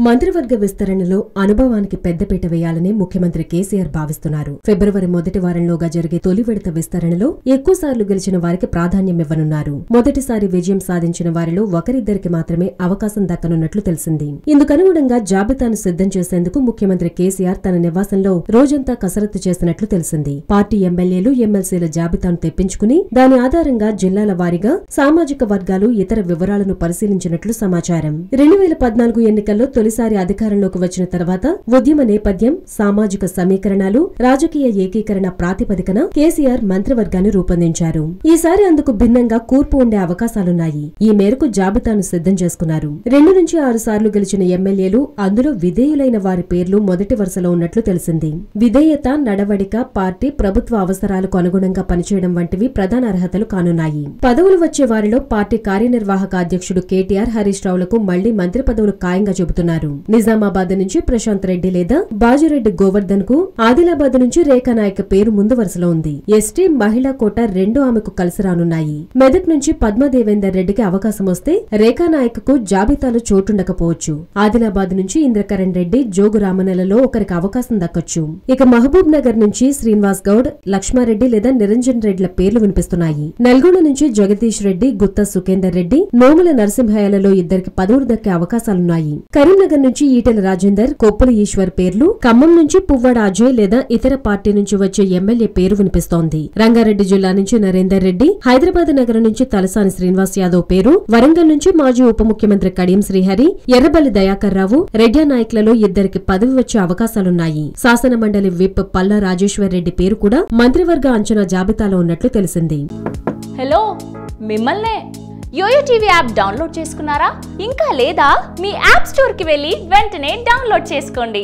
మంత్రివర్గ విస్తరణలో అనుభవానికి పెద్దపీట వేయాలని ముఖ్యమంత్రి కేసీఆర్ భావిస్తున్నారు. ఫిబ్రవరి మొదటి వారంలోగా జరిగే తొలి విడత విస్తరణలో ఎక్కువసార్లు గెలిచిన వారికి ప్రాధాన్యమివ్వనున్నారు. మొదటిసారి విజయం సాధించిన వారిలో ఒకరిద్దరికి మాత్రమే అవకాశం దక్కనున్నట్లు తెలిసింది. ఇందుకనుగుణంగా జాబితాను సిద్ధం చేసేందుకు ముఖ్యమంత్రి కేసీఆర్ తన నివాసంలో రోజంతా కసరత్తు చేసినట్లు తెలిసింది. పార్టీ ఎమ్మెల్యేలు, ఎమ్మెల్సీల జాబితాను తెప్పించుకుని దాని ఆధారంగా జిల్లాల వారీగా సామాజిక వర్గాలు ఇతర వివరాలను పరిశీలించినట్లు సమాచారం. 2014 ఎన్నికల్లో తొలిసారి అధికారంలోకి వచ్చిన తర్వాత ఉద్యమ నేపథ్యం, సామాజిక సమీకరణాలు, రాజకీయ ఏకీకరణ ప్రాతిపదికన కేసీఆర్ మంత్రివర్గాన్ని రూపొందించారు. ఈసారి అందుకు భిన్నంగా కూర్పు ఉండే అవకాశాలున్నాయి. ఈ మేరకు జాబితాను సిద్ధం చేసుకున్నారు. 2 నుంచి 6 సార్లు గెలిచిన ఎమ్మెల్యేలు, అందులో విధేయులైన వారి పేర్లు మొదటి వరుసలో ఉన్నట్లు తెలిసింది. విధేయత, నడవడిక, పార్టీ, ప్రభుత్వ అవసరాలకు అనుగుణంగా పనిచేయడం వంటివి ప్రధాన అర్హతలు కానున్నాయి. పదవులు వచ్చే వారిలో పార్టీ కార్యనిర్వాహక అధ్యక్షుడు కేటీఆర్, హరీష్ రావులకు మళ్లీ మంత్రి పదవులు ఖాయంగా చెబుతున్నారు. నిజామాబాద్ నుంచి ప్రశాంత్ రెడ్డి లేదా బాజిరెడ్డి గోవర్ధన్ కు, ఆదిలాబాద్ నుంచి రేఖా నాయక్ పేరు ముందు వరుసలో ఉంది. ఎస్టీ, మహిళా కోట రెండు ఆమెకు కలిసి రానున్నాయి. మెదక్ నుంచి పద్మదేవేందర్ రెడ్డికి అవకాశం వస్తే రేఖా నాయక్ కు జాబితాలో చోటుండకపోవచ్చు. ఆదిలాబాద్ నుంచి ఇంద్రకరణ్ రెడ్డి, జోగు రామనెలలో ఒకరికి అవకాశం దక్కొచ్చు. ఇక మహబూబ్ నగర్ నుంచి శ్రీనివాస్ గౌడ్, లక్ష్మారెడ్డి లేదా నిరంజన్ రెడ్డిల పేర్లు వినిపిస్తున్నాయి. నల్గొండ నుంచి జగదీష్ రెడ్డి, గుత్తా సుఖేందర్ రెడ్డి, నోముల నరసింహయ్యలలో ఇద్దరికి పదవులు దక్కే అవకాశాలున్నాయి. కరీంనగర్ నుంచి ఈటెల రాజేందర్, కొప్పుల ఈశ్వర్ పేర్లు, ఖమ్మం నుంచి పువ్వాడ అజయ్ లేదా ఇతర పార్టీ నుంచి వచ్చే ఎమ్మెల్యే పేరు వినిపిస్తోంది. రంగారెడ్డి జిల్లా నుంచి నరేందర్ రెడ్డి, హైదరాబాద్ నగరం నుంచి తలసాని శ్రీనివాస్ యాదవ్ పేరు, వరంగల్ నుంచి మాజీ ఉప ముఖ్యమంత్రి కడియం శ్రీహరి, ఎర్రబల్లి దయాకర్ రావు, రెడ్డి నాయకులలో ఇద్దరికి పదవి వచ్చే అవకాశాలున్నాయి. శాసన మండలి విప్ పల్లా రాజేశ్వర్ రెడ్డి పేరు కూడా మంత్రివర్గ అంచనా జాబితాలో ఉన్నట్లు తెలిసింది. హలో, మిమ్మల్నే యోయో టీవీ యాప్ డౌన్లోడ్ చేసుకున్నారా? ఇంకా లేదా? మీ యాప్ స్టోర్ కి వెళ్ళి వెంటనే డౌన్లోడ్ చేసుకోండి.